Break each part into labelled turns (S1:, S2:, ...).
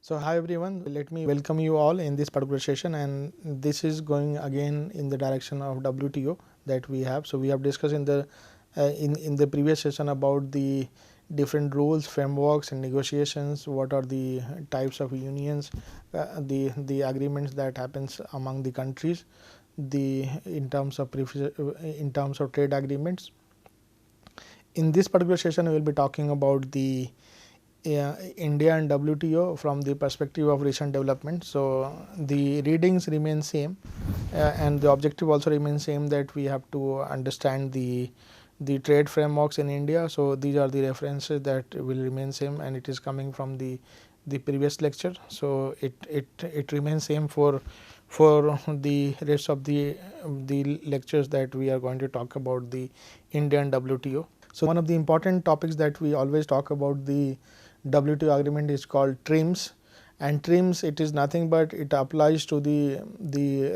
S1: So hi everyone, let me welcome you all in this particular session, and this is going again in the direction of WTO that we have. So we have discussed in the previous session about the different rules, frameworks and negotiations, what are the types of unions, the agreements that happens among the countries, the in terms of trade agreements. In this particular session we will be talking about the India and WTO from the perspective of recent development. So the readings remain same, and the objective also remains same, that we have to understand the trade frameworks in India. So these are the references that will remain same, and it is coming from the previous lecture. So it remains same for the rest of the lectures that we are going to talk about the India and WTO. So one of the important topics that we always talk about the WTO agreement is called TRIMS, and TRIMS, it is nothing but it applies to the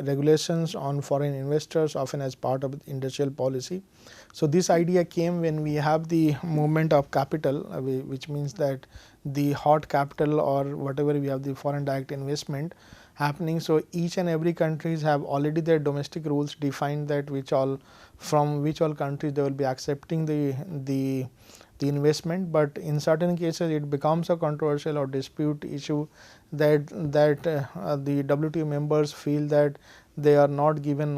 S1: regulations on foreign investors, often as part of industrial policy. So this idea came when we have the movement of capital, which means that the hot capital or whatever we have the foreign direct investment happening. So each and every countries have already their domestic rules defined, that from which all countries they will be accepting the investment, but in certain cases it becomes a controversial or dispute issue that the WTO members feel that they are not given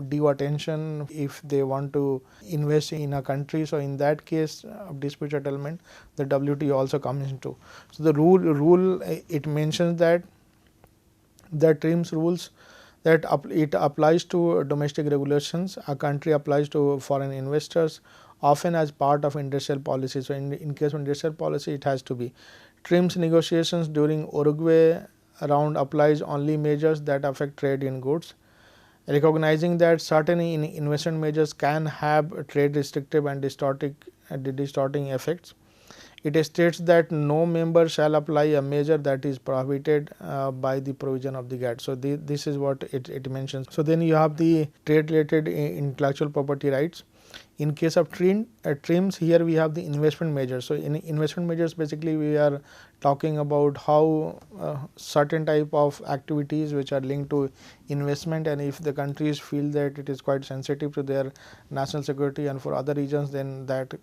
S1: due attention if they want to invest in a country. So in that case of dispute settlement, the WTO also comes into. So the rule it mentions that the TRIMS rules, that it applies to domestic regulations, a country applies to foreign investors, often as part of industrial policy. So in case of industrial policy, it has to be. TRIMS negotiations during Uruguay round applies only measures that affect trade in goods, recognizing that certain investment measures can have trade restrictive and distorting effects. It states that no member shall apply a measure that is prohibited by the provision of the GATT. So this is what it mentions. So then you have the trade related intellectual property rights. In case of TRIMS, here we have the investment measures. So in investment measures, basically we are talking about how certain type of activities which are linked to investment, and if the countries feel that it is quite sensitive to their national security and for other regions, then that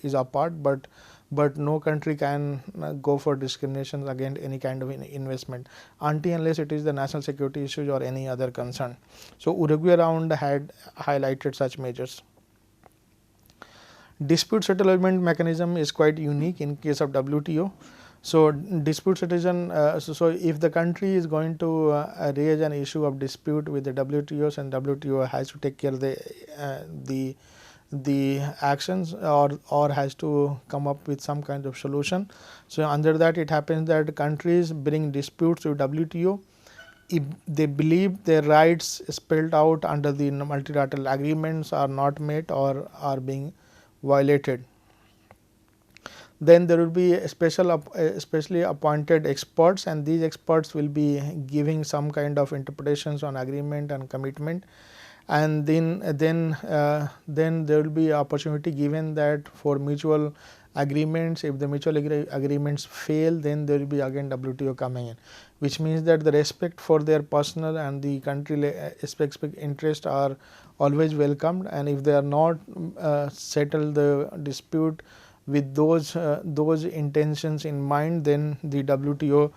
S1: is apart. But no country can go for discrimination against any kind of investment unless it is the national security issues or any other concern. So Uruguay round had highlighted such measures. Dispute settlement mechanism is quite unique in case of WTO. So dispute settlement, so if the country is going to raise an issue of dispute with the WTO, and WTO has to take care of the actions or has to come up with some kind of solution. So under that, it happens that countries bring disputes to WTO if they believe their rights spelled out under the multilateral agreements are not met or are being violated. Then there will be specially appointed experts, and these experts will be giving some kind of interpretations on agreement and commitment. And then there will be opportunity given that for mutual agreements, if the mutual agreements fail, then there will be again WTO coming in, which means that the respect for their personal and the country specific interests are always welcomed, and if they are not settle the dispute with those intentions in mind, then the WTO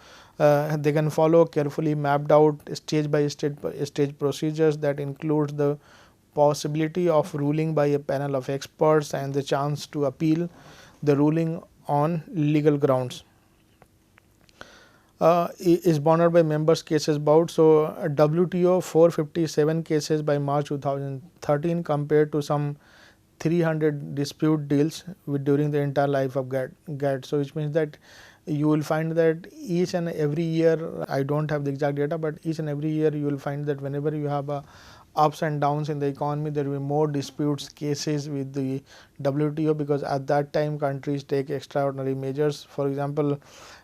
S1: they can follow carefully mapped out stage by stage procedures that includes the possibility of ruling by a panel of experts and the chance to appeal the ruling on legal grounds. Is bounded by members cases bound. So WTO 457 cases by March 2013 compared to some 300 dispute deals during the entire life of GATT. So which means that you will find that each and every year, I don't have the exact data, but each and every year you will find that whenever you have ups and downs in the economy, there will be more disputes cases with the WTO, because at that time countries take extraordinary measures. For example,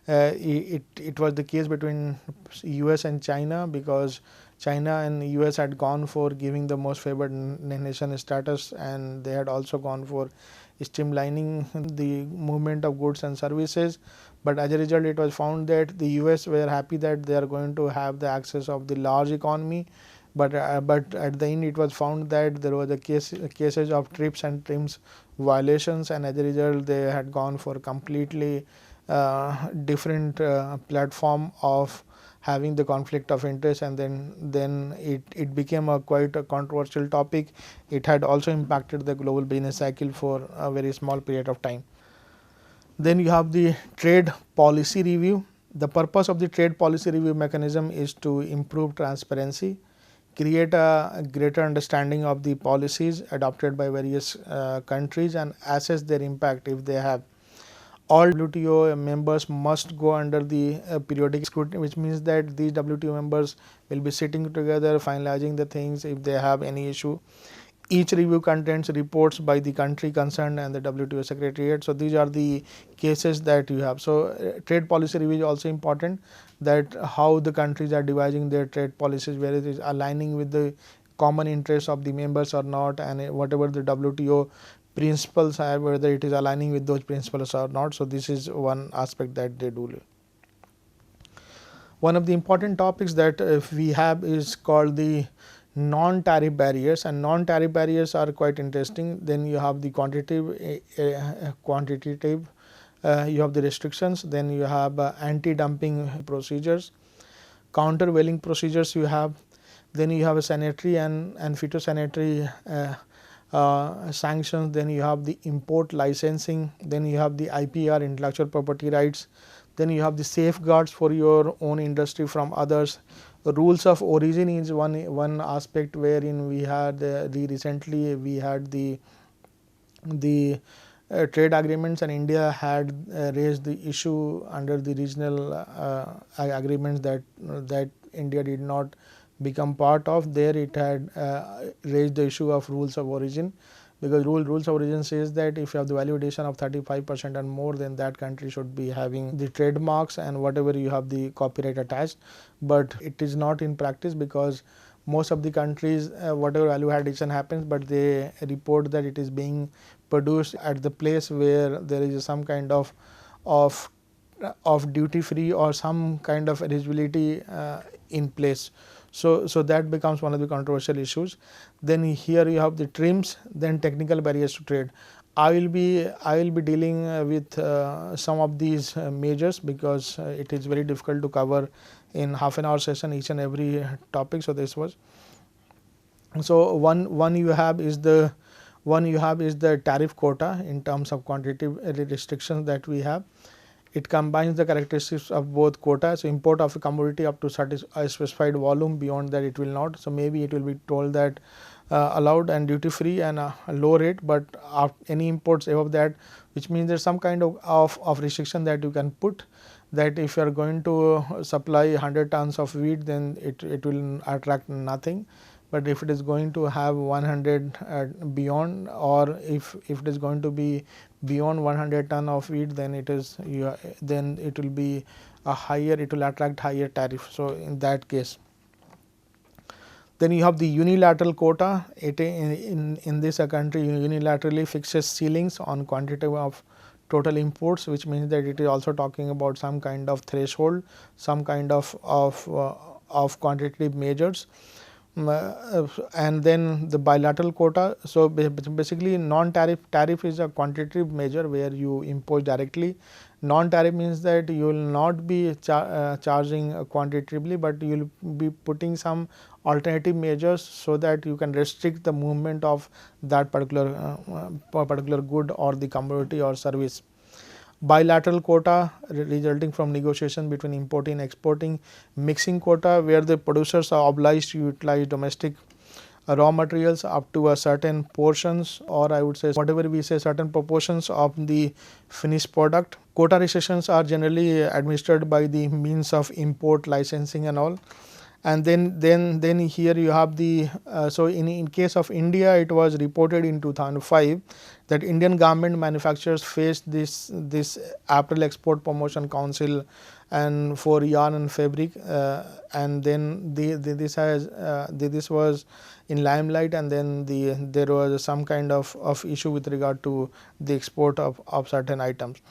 S1: it was the case between US and China, because China and US had gone for giving the most favored nation status, and they had also gone for streamlining the movement of goods and services. but as a result it was found that the US were happy that they are going to have the access of the large economy, but at the end it was found that there was a cases of TRIPS and TRIMS violations, and as a result they had gone for completely different platform of having the conflict of interest, and then it became a quite a controversial topic. It had also impacted the global business cycle for a very small period of time. Then you have the trade policy review. The purpose of the trade policy review mechanism is to improve transparency, create a greater understanding of the policies adopted by various countries, and assess their impact if they have. All WTO members must go under the periodic scrutiny, which means that these WTO members will be sitting together, finalizing the things if they have any issue. Each review contains reports by the country concerned and the WTO Secretariat. So, these are the cases that you have. So, trade policy review is also important, that how the countries are devising their trade policies, whether it is aligning with the common interests of the members or not, and whatever the WTO principles are, whether it is aligning with those principles or not. So, this is one aspect that they do. One of the important topics that we have is called the non-tariff barriers, and non-tariff barriers are quite interesting. Then you have the quantitative, you have the restrictions, then you have anti-dumping procedures, countervailing procedures you have, then you have a sanitary and phytosanitary sanctions, then you have the import licensing, then you have the IPR, intellectual property rights, then you have the safeguards for your own industry from others. Rules of origin is one aspect wherein we had recently we had the trade agreements, and India had raised the issue under the regional agreements that India did not become part of. There it had raised the issue of rules of origin, because rules of origin says that if you have the value addition of 35% and more, then that country should be having the trademarks and whatever you have the copyright attached. But it is not in practice, because most of the countries whatever value addition happens, but they report that it is being produced at the place where there is some kind of duty free or some kind of eligibility in place. So that becomes one of the controversial issues. Then here you have the TRIMS, then technical barriers to trade. I will be dealing with some of these measures, because it is very difficult to cover in half an hour session each and every topic. So this was, so one you have is the tariff quota in terms of quantitative restrictions that we have. It combines the characteristics of both quotas. So, import of a commodity up to a specified volume, beyond that it will not. So, maybe it will be told that allowed and duty free and a low rate, but any imports above that, which means there is some kind of restriction that you can put, that if you are going to supply 100 tons of wheat, then it will attract nothing. But if it is going to have 100 beyond, or if it is going to be beyond 100 ton of wheat, then it is then it will be a higher, it will attract higher tariff. So, in that case, then you have the unilateral quota. It in this country unilaterally fixes ceilings on quantity of total imports, which means that it is also talking about some kind of threshold, some kind of quantitative measures. And then the bilateral quota. So, basically tariff is a quantitative measure where you impose directly. Non-tariff means that you will not be charging quantitatively, but you will be putting some alternative measures so that you can restrict the movement of that particular good or the commodity or service. Bilateral quota resulting from negotiation between importing and exporting. Mixing quota, where the producers are obliged to utilize domestic raw materials up to a certain portions, or I would say whatever we say, certain proportions of the finished product. Quota restrictions are generally administered by the means of import licensing and all. And then here you have the so in case of India, it was reported in 2005 that Indian garment manufacturers faced this April Export Promotion Council and for yarn and fabric, and then this was in limelight, and then there was some kind of issue with regard to the export of certain items.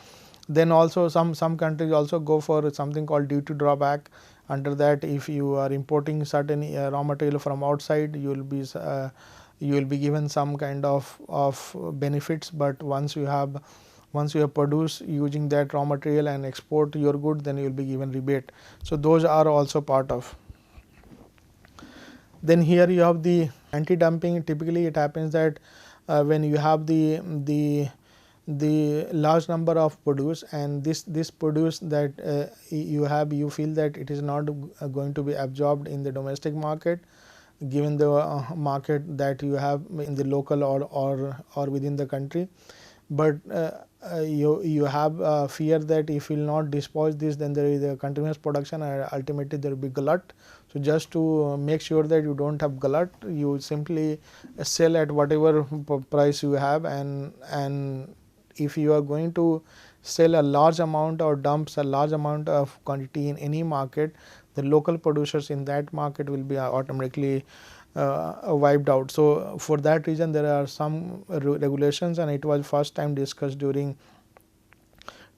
S1: Then also some countries also go for something called duty drawback. Under that, if you are importing certain raw material from outside, you will be given some kind of benefits, but once you have produced using that raw material and export your good, then you will be given rebate. So those are also part of. Then here you have the anti-dumping. Typically it happens that when you have the large number of produce, and this produce that you feel that it is not going to be absorbed in the domestic market, given the market that you have in the local or within the country, but you have fear that if you will not dispose this, then there is a continuous production and ultimately there will be glut. So just to make sure that you don't have glut, you simply sell at whatever price you have, and if you are going to sell a large amount or dumps a large amount of quantity in any market, the local producers in that market will be automatically wiped out. So for that reason there are some regulations, and it was first time discussed during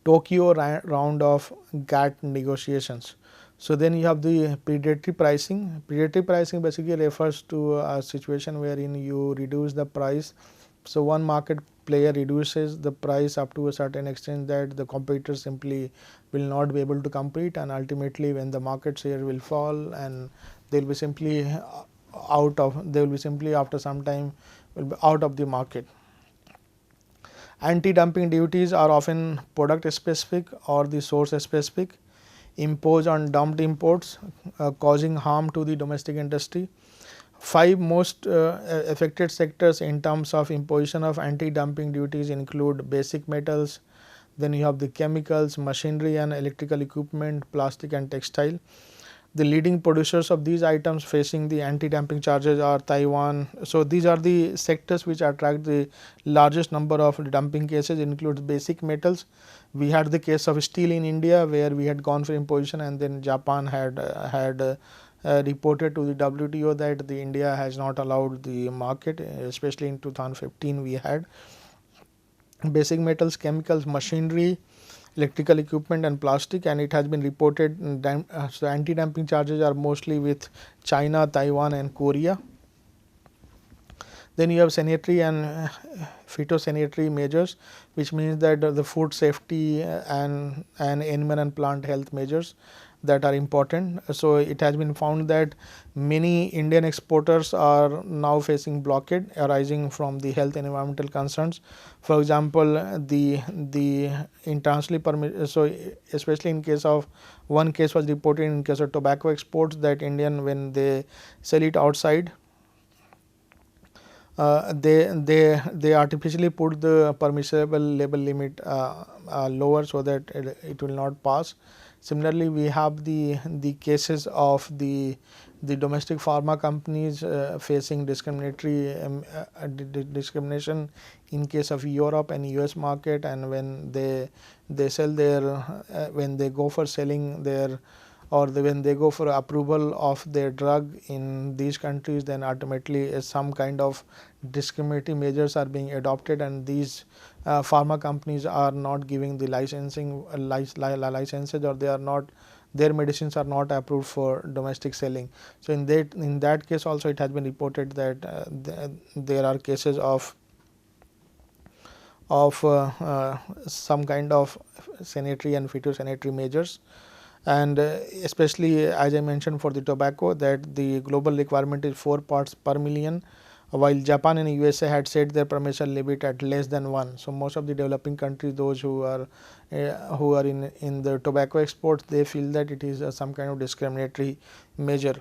S1: Tokyo round of GATT negotiations. So then you have the predatory pricing. Predatory pricing basically refers to a situation wherein you reduce the price. So one market player reduces the price up to a certain extent that the competitors simply will not be able to compete, and ultimately when the market share will fall, and they will be simply after some time will be out of the market. Anti-dumping duties are often product specific or the source specific, imposed on dumped imports, causing harm to the domestic industry. 5 most affected sectors in terms of imposition of anti-dumping duties include basic metals, then you have the chemicals, machinery and electrical equipment, plastic and textile. The leading producers of these items facing the anti-dumping charges are Taiwan. So these are the sectors which attract the largest number of dumping cases. Includes basic metals. We had the case of steel in India where we had gone for imposition, and then Japan had reported to the WTO that the India has not allowed the market, especially in 2015 we had basic metals, chemicals, machinery, electrical equipment and plastic, and it has been reported so anti-dumping charges are mostly with China, Taiwan and Korea. Then you have sanitary and phytosanitary measures, which means that the food safety and animal and plant health measures that are important. So it has been found that many Indian exporters are now facing blockade arising from the health and environmental concerns. For example, the internationally permitted, so especially in case of one case was reported in case of tobacco exports, that Indian, when they sell it outside, they artificially put the permissible label limit lower so that it will not pass. Similarly, we have the cases of the domestic pharma companies facing discrimination in case of Europe and US market, and when they sell their when they go for selling their when they go for approval of their drug in these countries, then ultimately some kind of discriminatory measures are being adopted, and these pharma companies are not giving the licenses, or they are not, their medicines are not approved for domestic selling. So in that case also it has been reported that there are cases of some kind of sanitary and phytosanitary measures. And especially as I mentioned for the tobacco, that the global requirement is 4 parts per million, while Japan and USA had set their permission limit at less than 1. So most of the developing countries, those who are in the tobacco exports, they feel that it is some kind of discriminatory measure.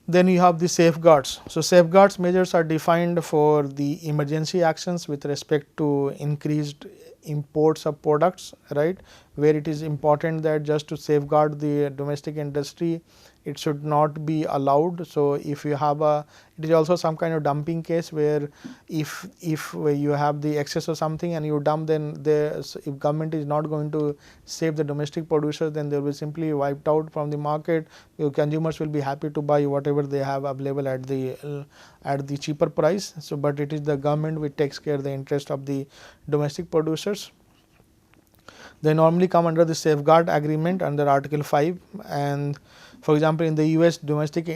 S1: Then you have the safeguards. So safeguards measures are defined for the emergency actions with respect to increased imports of products, right, where it is important that just to safeguard the domestic industry, it should not be allowed. So if you have it is also some kind of dumping case where if you have the excess of something and you dump, then if government is not going to save the domestic producers, then they will be simply wiped out from the market. Your consumers will be happy to buy whatever they have available at the cheaper price. So but it is the government which takes care of the interest of the domestic producers. They normally come under the safeguard agreement under Article 5. And for example, in the US, domestic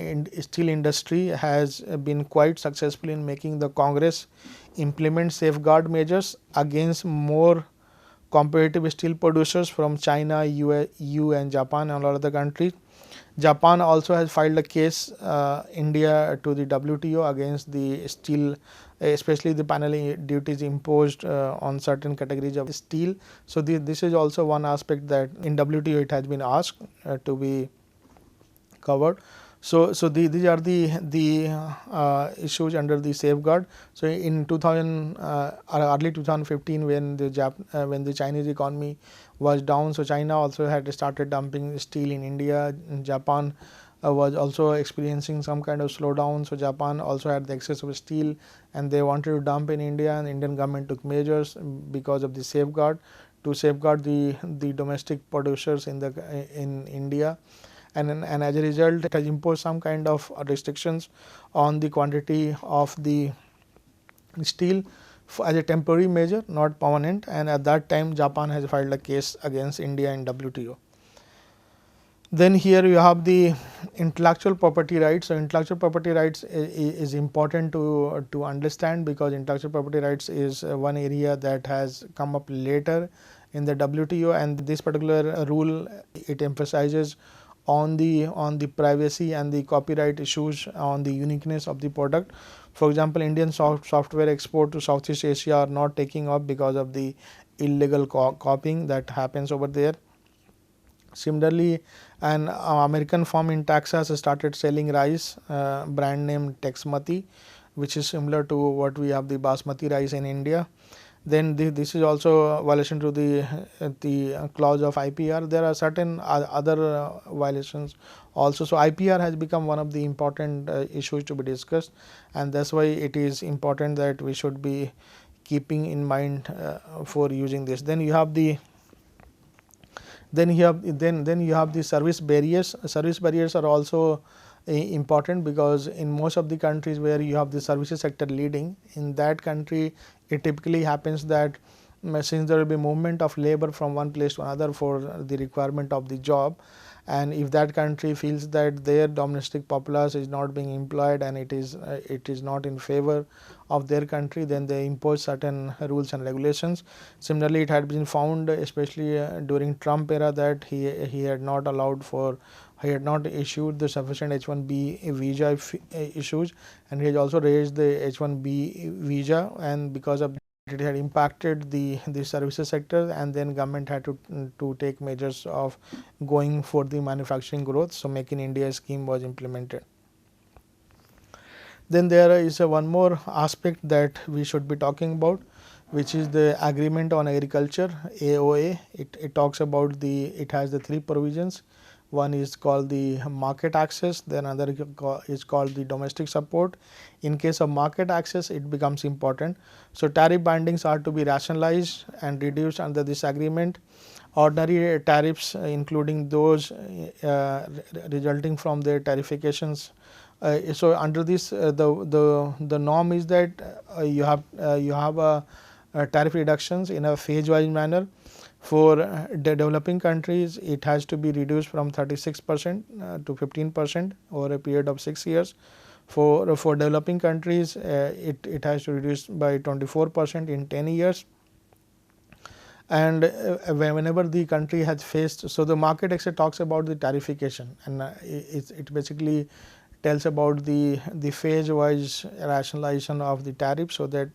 S1: steel industry has been quite successful in making the Congress implement safeguard measures against more competitive steel producers from China, EU and Japan and all other countries. Japan also has filed a case India to the WTO against the steel, especially the paneling duties imposed on certain categories of steel. So this is also one aspect that in WTO it has been asked to be covered. So these are the issues under the safeguard. So in 2000 early 2015, when the Chinese economy was down, so China also had started dumping steel in India. Japan was also experiencing some kind of slowdown. So Japan also had the excess of steel and they wanted to dump in India, and Indian government took measures because of the safeguard to safeguard the domestic producers in India. And as a result, it has imposed some kind of restrictions on the quantity of the steel as a temporary measure, not permanent. And at that time, Japan has filed a case against India in WTO. Then here you have the intellectual property rights. So intellectual property rights is important to understand, because intellectual property rights is one area that has come up later in the WTO, and this particular rule, it emphasizes on the privacy and the copyright issues, on the uniqueness of the product. For example, Indian software export to Southeast Asia are not taking up because of the illegal copying that happens over there. Similarly, an American firm in Texas started selling rice, brand name Texmati, which is similar to what we have the Basmati rice in India. Then this is also a violation to the clause of IPR. There are certain other violations also. So IPR has become one of the important issues to be discussed, and that's why it is important that we should be keeping in mind for using this. Then you have the service barriers. Service barriers are also important, because in most of the countries where you have the services sector leading, in that country it typically happens that since there will be movement of labor from one place to another for the requirement of the job, and if that country feels that their domestic populace is not being employed and it is not in favor of their country, then they impose certain rules and regulations. Similarly, it had been found, especially during Trump era, that he had not issued the sufficient H1B visa issues, and he has also raised the H1B visa, and because of it had impacted the services sector, and then government had to take measures of going for the manufacturing growth. So Make in India scheme was implemented. Then there is one more aspect that we should be talking about, which is the Agreement on Agriculture, AOA. It talks about it has the three provisions. One is called the market access, then another is called the domestic support. In case of market access, it becomes important. So tariff bindings are to be rationalized and reduced under this agreement. Ordinary tariffs, including those resulting from their tariffications. So under this, the norm is that you have tariff reductions in a phase-wise manner. For developing countries, it has to be reduced from 36% to 15% over a period of 6 years. For developing countries, it has to reduce by 24% in 10 years. And whenever the country has faced, so the market access talks about the tariffication, and it basically tells about the phase-wise rationalization of the tariff so that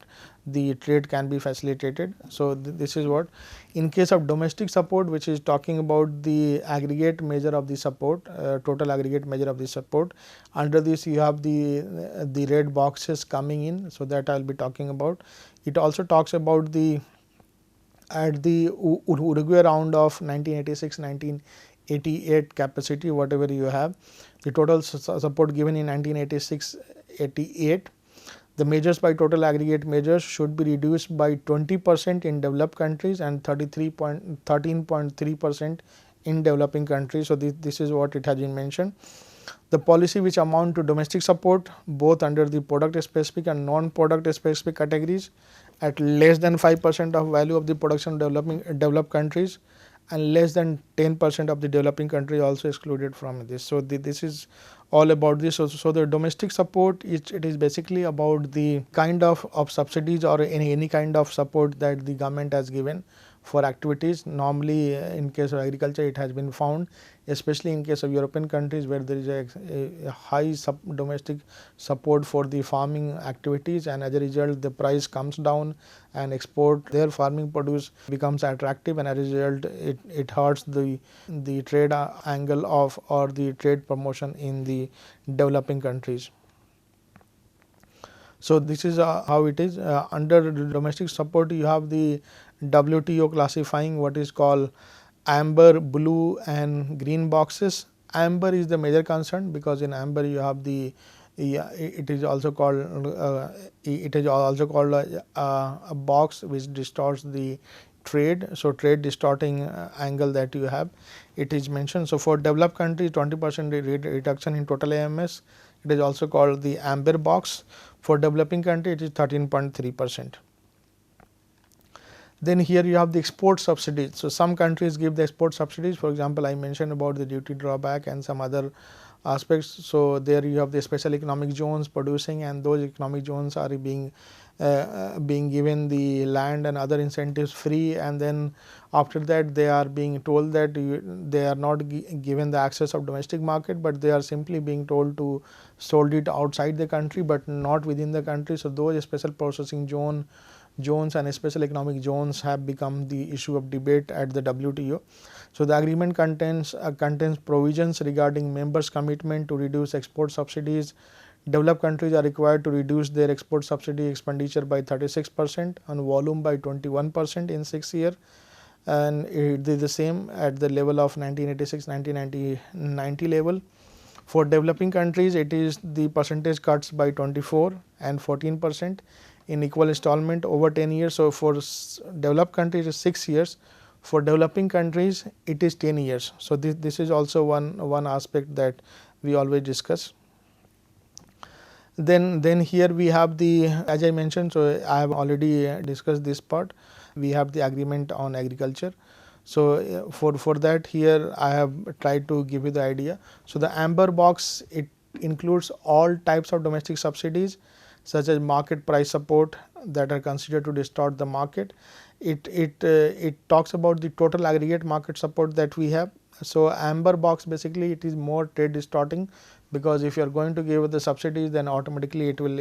S1: the trade can be facilitated. So this is what. In case of domestic support, which is talking about the aggregate measure of the support, total aggregate measure of the support. Under this, you have the red boxes coming in, so that I will be talking about. It also talks about at the Uruguay round of 1986-1988 capacity, whatever you have, the total support given in 1986-88, the measures by total aggregate measures should be reduced by 20% in developed countries and 13.3% in developing countries. So this is what it has been mentioned. The policy which amount to domestic support, both under the product specific and non-product specific categories, at less than 5% of value of the production developed countries, and less than 10% of the developing country also excluded from this. So, this is all about this. So, the domestic support it is basically about the kind of subsidies or any kind of support that the government has given for activities. Normally in case of agriculture it has been found, especially in case of European countries where there is a high domestic support for the farming activities, and as a result the price comes down and export their farming produce becomes attractive, and as a result it hurts the trade angle of or the trade promotion in the developing countries. So, this is how it is. Under domestic support you have the WTO classifying what is called amber, blue and green boxes. Amber is the major concern because in amber you have the it is also called a box which distorts the trade. So, trade distorting angle that you have, it is mentioned. So, for developed countries 20% reduction in total AMS, it is also called the amber box. For developing country it is 13.3%. Then here you have the export subsidies. So, some countries give the export subsidies. For example, I mentioned about the duty drawback and some other aspects. So, there you have the special economic zones producing, and those economic zones are being given the land and other incentives free, and then after that they are being told that they are not given the access of domestic market, but they are simply being told to sold it outside the country but not within the country. So, those special processing zones and special economic zones have become the issue of debate at the WTO. So, the agreement contains provisions regarding members' commitment to reduce export subsidies. Developed countries are required to reduce their export subsidy expenditure by 36% and volume by 21% in 6 years, and it is the same at the level of 1986-1990 level. For developing countries it is the percentage cuts by 24 and 14% in equal installment over 10 years. So, for developed countries it is 6 years, for developing countries it is 10 years. So, this is also one aspect that we always discuss. Then here we have the, as I mentioned, so I have already discussed this part. We have the agreement on agriculture. So, for that here I have tried to give you the idea. So, the amber box it includes all types of domestic subsidies such as market price support that are considered to distort the market. It talks about the total aggregate market support that we have. So, amber box basically it is more trade distorting, because if you are going to give the subsidies then automatically it will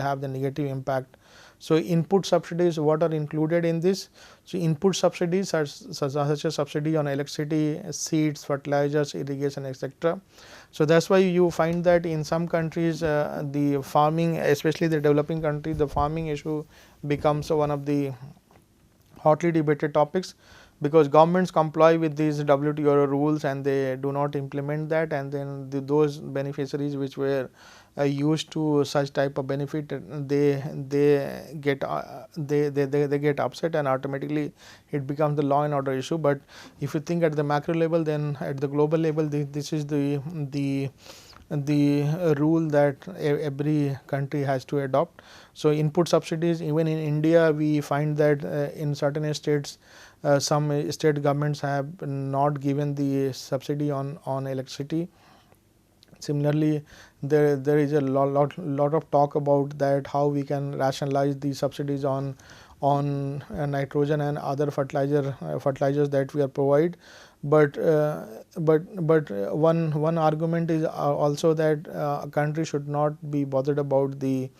S1: have the negative impact. So, input subsidies what are included in this? So, input subsidies are such as subsidy on electricity, seeds, fertilizers, irrigation, etc. So, that is why you find that in some countries the farming, especially the developing countries, the farming issue becomes one of the hotly debated topics, because governments comply with these WTO rules and they do not implement that, and then those beneficiaries which were used to such type of benefit, they get upset and automatically it becomes the law and order issue. But if you think at the macro level, then at the global level this is the rule that every country has to adopt. So, input subsidies, even in India we find that in certain states some state governments have not given the subsidy on electricity. Similarly, there is a lot of talk about that how we can rationalize the subsidies on nitrogen and other fertilizers that we are provide. But one argument is also that a country should not be bothered about the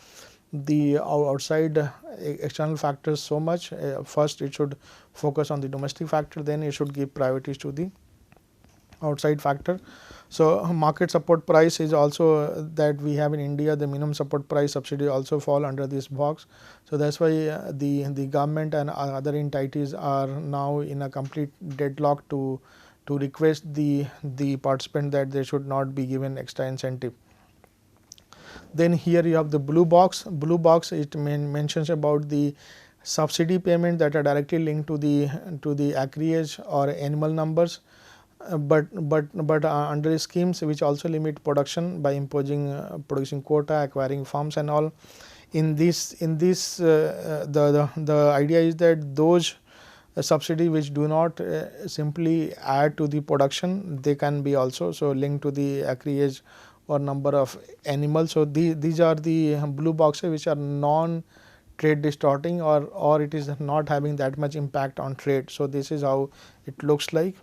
S1: outside external factors so much. First it should focus on the domestic factor, then it should give priorities to the outside factor. So, market support price is also that we have in India, the minimum support price subsidy also fall under this box. So, that is why the government and other entities are now in a complete deadlock to request the participant that they should not be given extra incentive. Then here you have the blue box. Blue box it mentions about the subsidy payment that are directly linked to the acreage or animal numbers, but under schemes which also limit production by imposing producing quota, acquiring farms and all. In this the idea is that those subsidy which do not simply add to the production, they can be also so linked to the acreage or number of animals. So these are the blue boxes which are non trade distorting, or it is not having that much impact on trade. So this is how it looks like.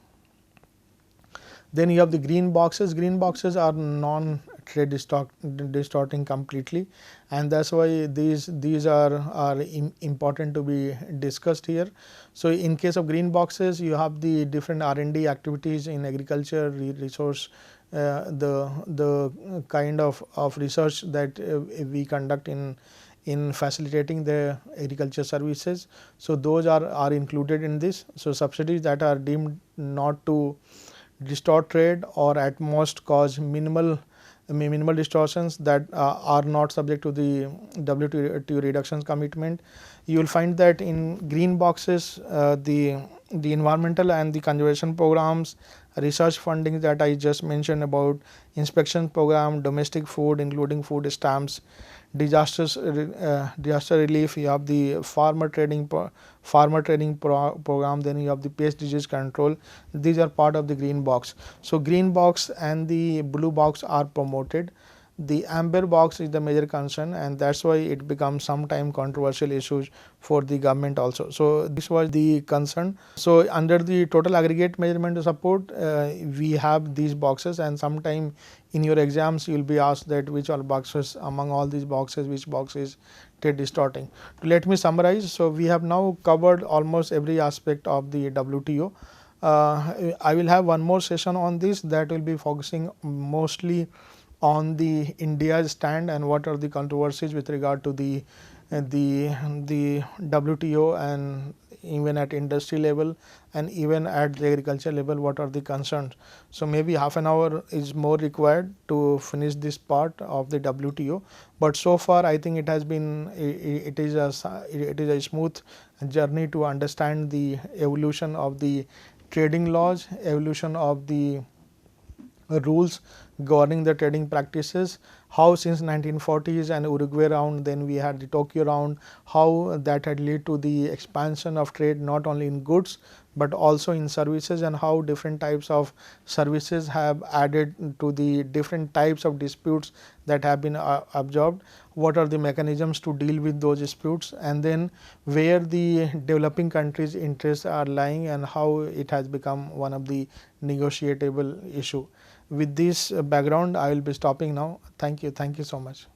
S1: Then you have the green boxes. Green boxes are non trade distorting completely, and that's why these are important to be discussed here. So in case of green boxes, you have the different R&D activities in agriculture, resource, the kind of research that we conduct in facilitating the agriculture services. So those are included in this. So subsidies that are deemed not to distort trade or at most cause minimal distortions, that are not subject to the WTO reductions commitment. You will find that in green boxes, the environmental and the conservation programs, research funding that I just mentioned about, inspection program, domestic food including food stamps, disaster relief, you have the farmer training program, then you have the pest disease control. These are part of the green box. So green box and the blue box are promoted. The amber box is the major concern, and that's why it becomes sometime controversial issues for the government also. So this was the concern. So under the total aggregate measurement support, we have these boxes, and sometime in your exams you will be asked that which all boxes among all these boxes, which box is trade distorting. Let me summarize. So we have now covered almost every aspect of the WTO. I will have one more session on this that will be focusing mostly on the India's stand and what are the controversies with regard to the WTO, and even at industry level and even at the agriculture level, what are the concerns. So maybe half an hour is more required to finish this part of the WTO, but so far I think it has been it is a smooth journey to understand the evolution of the trading laws, evolution of the rules governing the trading practices, how since 1940s and Uruguay round, then we had the Tokyo round, how that had led to the expansion of trade not only in goods but also in services, and how different types of services have added to the different types of disputes that have been absorbed, what are the mechanisms to deal with those disputes, and then where the developing countries' interests are lying and how it has become one of the negotiable issue. With this background, I will be stopping now. Thank you so much.